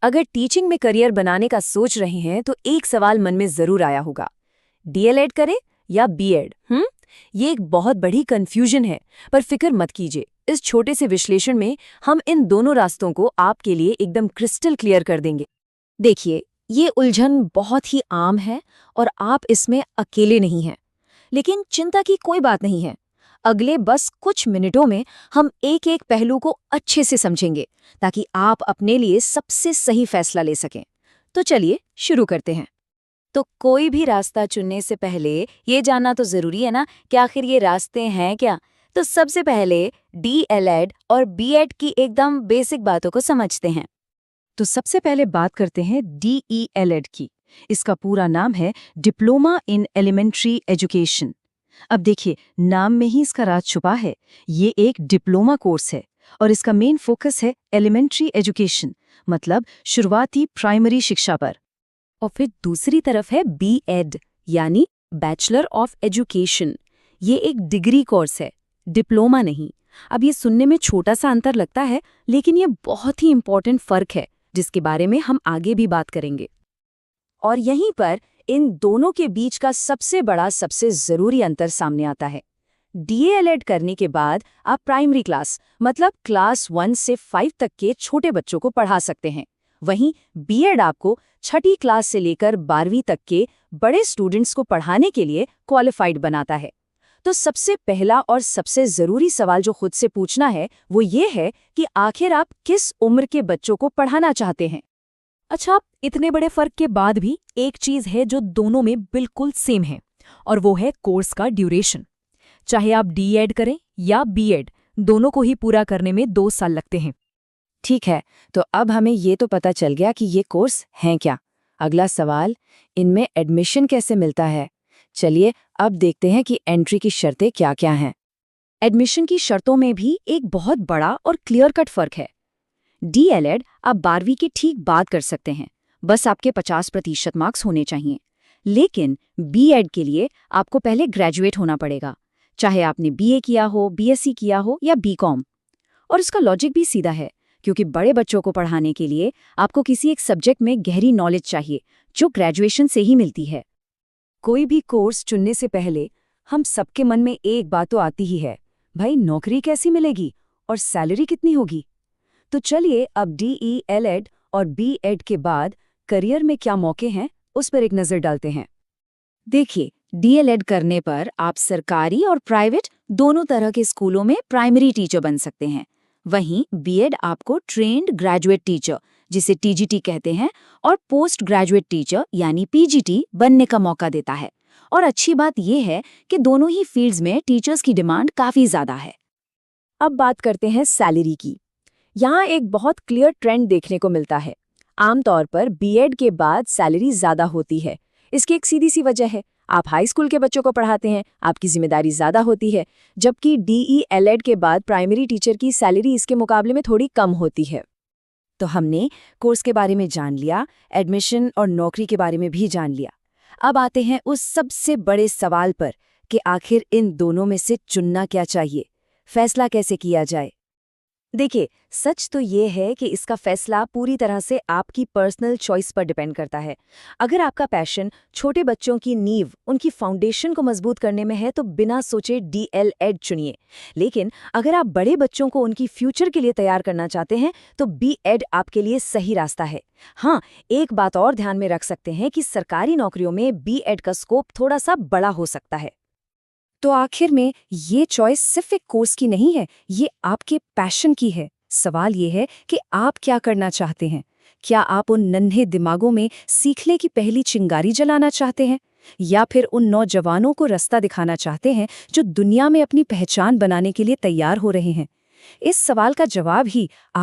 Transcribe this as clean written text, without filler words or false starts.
अगर टीचिंग में करियर बनाने का सोच रहे हैं तो एक सवाल मन में जरूर आया होगा, डीएलएड करें या बीएड? ये एक बहुत बड़ी कंफ्यूजन है, पर फिक्र मत कीजिए। इस छोटे से विश्लेषण में हम इन दोनों रास्तों को आपके लिए एकदम क्रिस्टल क्लियर कर देंगे। देखिए, ये उलझन बहुत ही आम है और आप इसमें अकेले नहीं हैं। लेकिन चिंता की कोई बात नहीं है। अगले बस कुछ मिनटों में हम एक एक पहलू को अच्छे से समझेंगे ताकि आप अपने लिए सबसे सही फैसला ले सकें। तो चलिए शुरू करते हैं। तो कोई भी रास्ता चुनने से पहले ये जानना तो जरूरी है ना कि आखिर ये रास्ते हैं क्या। तो सबसे पहले डीएलएड और बीएड की एकदम बेसिक बातों को समझते हैं। तो सबसे पहले बात करते हैं डीईएलएड की। इसका पूरा नाम है डिप्लोमा इन एलिमेंट्री एजुकेशन। अब देखिए, नाम में ही इसका राज छुपा है। ये एक डिप्लोमा कोर्स है और इसका मेन फोकस है एलिमेंट्री एजुकेशन, मतलब शुरुआती प्राइमरी शिक्षा पर। और फिर दूसरी तरफ है बीएड, यानी बैचलर ऑफ एजुकेशन। ये एक डिग्री कोर्स है, डिप्लोमा नहीं। अब ये सुनने में छोटा सा अंतर लगता है, लेकिन ये बहुत ही इंपॉर्टेंट फर्क है जिसके बारे में हम आगे भी बात करेंगे। और यहीं पर इन दोनों के बीच का सबसे बड़ा, सबसे जरूरी अंतर सामने आता है। डीएलएड करने के बाद आप प्राइमरी क्लास, मतलब क्लास 1 से 5 तक के छोटे बच्चों को पढ़ा सकते हैं। वहीं बीएड आपको छठी क्लास से लेकर 12वीं तक के बड़े स्टूडेंट्स को पढ़ाने के लिए क्वालिफाइड बनाता है। तो सबसे पहला और सबसे जरूरी सवाल जो खुद से पूछना है वो ये है कि आखिर आप किस उम्र के बच्चों को पढ़ाना चाहते हैं। अच्छा, इतने बड़े फर्क के बाद भी एक चीज है जो दोनों में बिल्कुल सेम है, और वो है कोर्स का ड्यूरेशन। चाहे आप डीएड करें या बीएड, दोनों को ही पूरा करने में 2 साल लगते हैं। ठीक है, तो अब हमें ये तो पता चल गया कि ये कोर्स हैं क्या। अगला सवाल, इनमें एडमिशन कैसे मिलता है। चलिए अब देखते हैं कि एंट्री की शर्तें क्या क्या हैं। एडमिशन की शर्तों में भी एक बहुत बड़ा और क्लियर कट फर्क है। डीएलएड आप 12वीं के ठीक बाद कर सकते हैं, बस आपके 50% मार्क्स होने चाहिए। लेकिन बीएड के लिए आपको पहले ग्रेजुएट होना पड़ेगा, चाहे आपने बीए किया हो, बीएससी किया हो या बीकॉम। और इसका लॉजिक भी सीधा है, क्योंकि बड़े बच्चों को पढ़ाने के लिए आपको किसी एक सब्जेक्ट में गहरी नॉलेज चाहिए, जो ग्रेजुएशन से ही मिलती है। कोई भी कोर्स चुनने से पहले हम सबके मन में एक बात तो आती ही है, भाई नौकरी कैसी मिलेगी और सैलरी कितनी होगी। तो चलिए अब डीईएलएड और बीएड के बाद करियर में क्या मौके हैं उस पर एक नजर डालते हैं। देखिए, डीएलएड करने पर आप सरकारी और प्राइवेट दोनों तरह के स्कूलों में प्राइमरी टीचर बन सकते हैं। वहीं बीएड आपको ट्रेन्ड ग्रेजुएट टीचर, जिसे टीजीटी कहते हैं, और पोस्ट ग्रेजुएट टीचर यानी पीजीटी बनने का मौका देता है। और अच्छी बात यह है कि दोनों ही फील्ड्स में टीचर्स की डिमांड काफी ज्यादा है। अब बात करते हैं सैलरी की। यहाँ एक बहुत क्लियर ट्रेंड देखने को मिलता है। आमतौर पर बीएड के बाद सैलरी ज्यादा होती है। इसकी एक सीधी सी वजह है, आप हाई स्कूल के बच्चों को पढ़ाते हैं, आपकी जिम्मेदारी ज्यादा होती है, जबकि डीईएलएड के बाद प्राइमरी टीचर की सैलरी इसके मुकाबले में थोड़ी कम होती है। तो हमने कोर्स के बारे में जान लिया, एडमिशन और नौकरी के बारे में भी जान लिया। अब आते हैं उस सबसे बड़े सवाल पर कि आखिर इन दोनों में से चुनना क्या चाहिए, फैसला कैसे किया जाए। देखिए, सच तो ये है कि इसका फैसला पूरी तरह से आपकी पर्सनल चॉइस पर डिपेंड करता है। अगर आपका पैशन छोटे बच्चों की नींव, उनकी फाउंडेशन को मजबूत करने में है तो बिना सोचे डीएलएड चुनिए। लेकिन अगर आप बड़े बच्चों को उनकी फ्यूचर के लिए तैयार करना चाहते हैं तो बीएड आपके लिए सही रास्ता है। हाँ, एक बात और ध्यान में रख सकते हैं कि सरकारी नौकरियों में बीएड का स्कोप थोड़ा सा बड़ा हो सकता है। तो आखिर में ये चॉइस सिर्फ एक कोर्स की नहीं है, ये आपके पैशन की है। सवाल ये है कि आप क्या करना चाहते हैं। क्या आप उन नन्हे दिमागों में सीखने की पहली चिंगारी जलाना चाहते हैं, या फिर उन नौजवानों को रास्ता दिखाना चाहते हैं जो दुनिया में अपनी पहचान बनाने के लिए तैयार हो रहे हैं। इस सवाल का जवाब ही